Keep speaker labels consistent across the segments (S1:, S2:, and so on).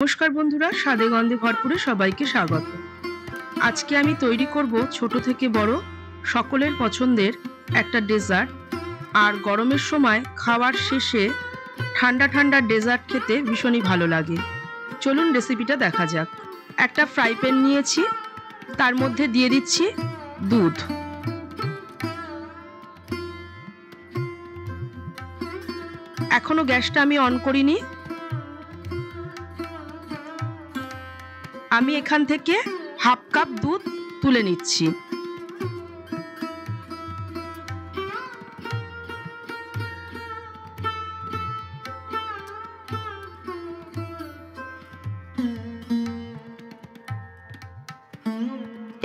S1: নমস্কার বন্ধুরা, স্বাদে গন্ধে ভরপুরে সবাইকে স্বাগত। আজকে আমি তৈরি করব ছোট থেকে বড় সকলের পছন্দের একটা ডেজার্ট। আর গরমের সময় খাওয়ার শেষে ঠান্ডা ঠান্ডা ডেজার্ট খেতে ভীষণই ভালো লাগে। চলুন রেসিপিটা দেখা যাক। একটা ফ্রাই প্যান নিয়েছি, তার মধ্যে দিয়ে দিচ্ছি দুধ। এখনো গ্যাসটা আমি অন করিনি। আমি এখান থেকে হাফ কাপ দুধ তুলে নিচ্ছি।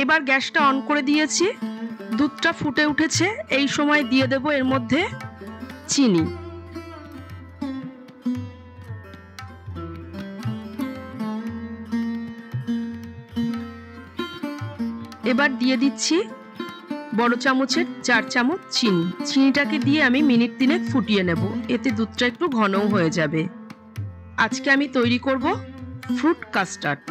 S1: এবার গ্যাসটা অন করে দিয়েছি, দুধটা ফুটে উঠেছে। এই সময় দিয়ে দেব এর মধ্যে চিনি। এবার দিয়ে দিচ্ছি বড় চামচের 4 চামচ চিনি। চিনিটাকে দিয়ে আমি মিনিট 3 ফুটিয়ে নেব, এতে দুধটা একটু ঘনও হয়ে যাবে। আজকে আমি তৈরি করব ফ্রুট কাস্টার্ড।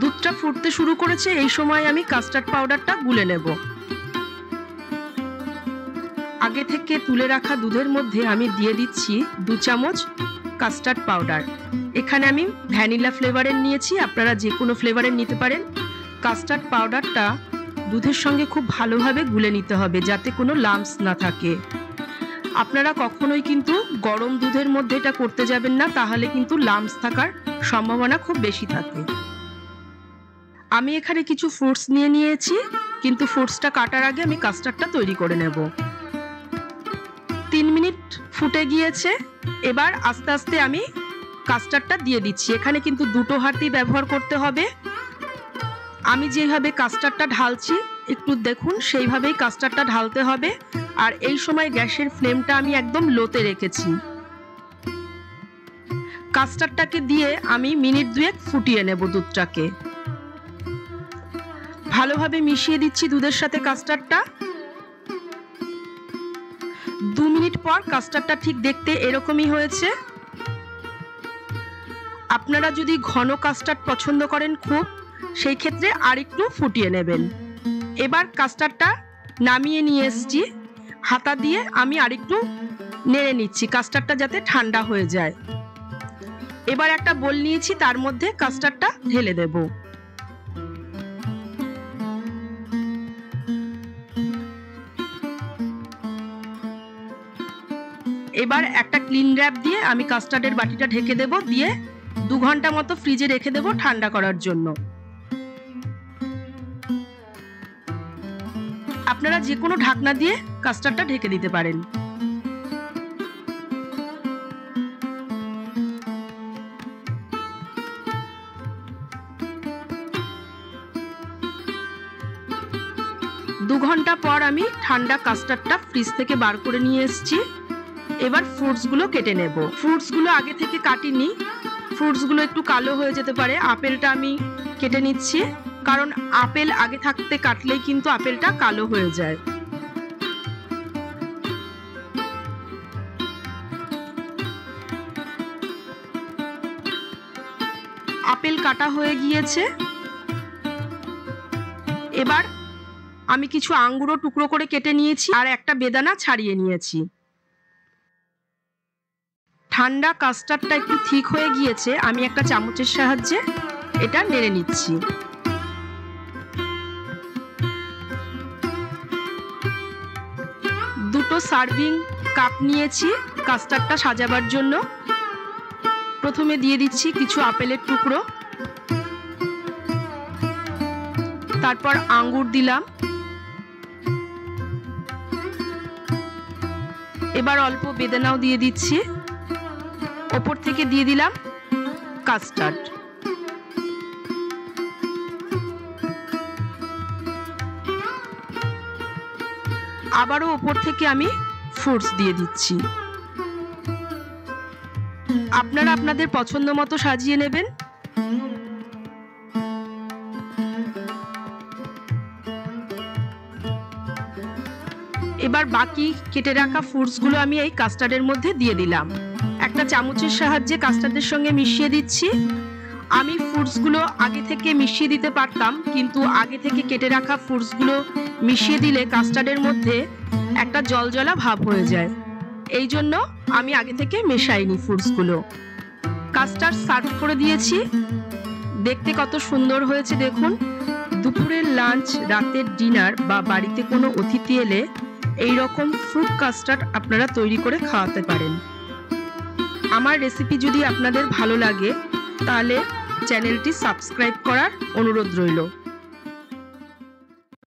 S1: দুধটা ফুটতে শুরু করেছে, এই সময় আমি কাস্টার্ড পাউডারটা গুলে নেব। আগে থেকে তুলে রাখা দুধের মধ্যে আমি দিয়ে দিচ্ছি 2 চামচ কাস্টার্ড পাউডার। এখানে আমি ভ্যানিলা ফ্লেভারের নিয়েছি, আপনারা যে কোনো ফ্লেভারের নিতে পারেন। কাস্টার্ড পাউডারটা দুধের সঙ্গে খুব ভালোভাবে গুলে নিতে হবে, যাতে কোনো লাম্পস না থাকে। আপনারা কখনোই কিন্তু গরম দুধের মধ্যে এটা করতে যাবেন না, তাহলে কিন্তু লাম্পস থাকার সম্ভাবনা খুব বেশি থাকে। আমি এখানে কিছু ফ্রুটস নিয়েছি, কিন্তু ফ্রুটসটা কাটার আগে আমি কাস্টার্ডটা তৈরি করে নেব। 3 মিনিট ফুটে গিয়েছে। এবার আস্তে আস্তে আমি কাস্টার্ডটা দিয়ে দিচ্ছি। এখানে কিন্তু দুটো হাতই ব্যবহার করতে হবে। আমি যেভাবে কাস্টার্ডটা ঢালছি একটু দেখুন, সেইভাবেই কাস্টার্ডটা ঢালতে হবে। আর এই সময় গ্যাসের ফ্লেমটা আমি একদম লোতে রেখেছি। কাস্টার্ডটাকে দিয়ে আমি মিনিট 2 ফুটিয়ে নেব দুধটাকে। ভালোভাবে মিশিয়ে দিচ্ছি দুধের সাথে কাস্টার্ডটা। 2 মিনিট পর কাস্টার্ডটা ঠিক দেখতে এরকমই হয়েছে। আপনারা যদি ঘন কাস্টার্ড পছন্দ করেন খুব, সেই ক্ষেত্রে আরেকটু ফুটিয়ে নেবেন। এবার কাস্টার্ডটা নামিয়ে নিয়ে এসেছি। হাতা দিয়ে আমি আরেকটু নেড়ে নিচ্ছি, কাস্টার্ডটা যাতে ঠান্ডা হয়ে যায়। এবার একটা বোল নিয়েছি, তার মধ্যে কাস্টার্ডটা ঢেলে দেব। এবার একটা ক্লিন র্যাপ দিয়ে আমি কাস্টার্ডের বাটিটা ঢেকে দেব, দিয়ে 2 ঘন্টা মতো ফ্রিজে রেখে দেব ঠান্ডা করার জন্য। আপনারা যে কোনো ঢাকনা দিয়ে কাস্টার্ডটা ঢেকে দিতে পারেন। দু ঘন্টা পর আমি ঠান্ডা কাস্টার্ডটা ফ্রিজ থেকে বার করে নিয়ে এসেছি। এবার ফ্রুটসগুলো কেটে নেব। ফ্রুটসগুলো আগে থেকে কাটিনি, ফ্রুটসগুলো একটু কালো হয়ে যেতে পারে। আপেলটা আমি কেটে নিচ্ছি, কারণ আপেল আগে থাকতে কাটলেই কিন্তু আপেলটা কালো হয়ে যায়। আপেল কাটা হয়ে গিয়েছে। এবার আমি কিছু আঙ্গুরও টুকরো করে কেটে নিয়েছি, আর একটা বেদানা ছাড়িয়ে নিয়েছি। ঠান্ডা কাস্টার্ডটা একটু ঠিক হয়ে গিয়েছে, আমি একটা চামচের সাহায্যে এটা নেড়ে নিচ্ছি। দুটো সার্ভিং কাপ নিয়েছি কাস্টার্ডটা সাজাবার জন্য। প্রথমে দিয়ে দিচ্ছি কিছু আপেলের টুকরো, তারপর আঙ্গুর দিলাম। এবার অল্প বেদানাও দিয়ে দিচ্ছি। ওপর থেকে দিয়ে দিলাম কাস্টার্ড। আবারও ওপর থেকে আমি ফ্রুটস দিয়ে দিচ্ছি। আপনারা আপনাদের পছন্দ মতো সাজিয়ে নেবেন। এবার বাকি কেটে রাখা ফ্রুটসগুলো আমি এই কাস্টার্ডের মধ্যে দিয়ে দিলাম। একটা চামচের সাহায্যে কাস্টার্ডের সঙ্গে মিশিয়ে দিচ্ছি। আমি ফ্রুটসগুলো আগে থেকে মিশিয়ে দিতে পারতাম, কিন্তু আগে থেকে কেটে রাখা ফ্রুটসগুলো মিশিয়ে দিলে কাস্টার্ডের মধ্যে একটা জলজলা ভাব হয়ে যায়। এই জন্য আমি আগে থেকে মেশাইনি ফ্রুটসগুলো। কাস্টার্ড সার্ভ করে দিয়েছি। দেখতে কত সুন্দর হয়েছে দেখুন। দুপুরের লাঞ্চ, রাতের ডিনার বা বাড়িতে কোনো অতিথি এলে এই রকম ফ্রুট কাস্টার্ড আপনারা তৈরি করে খাওয়াতে পারেন। আমার রেসিপি যদি আপনাদের ভালো লাগে তাহলে চ্যানেলটি সাবস্ক্রাইব করার অনুরোধ রইল।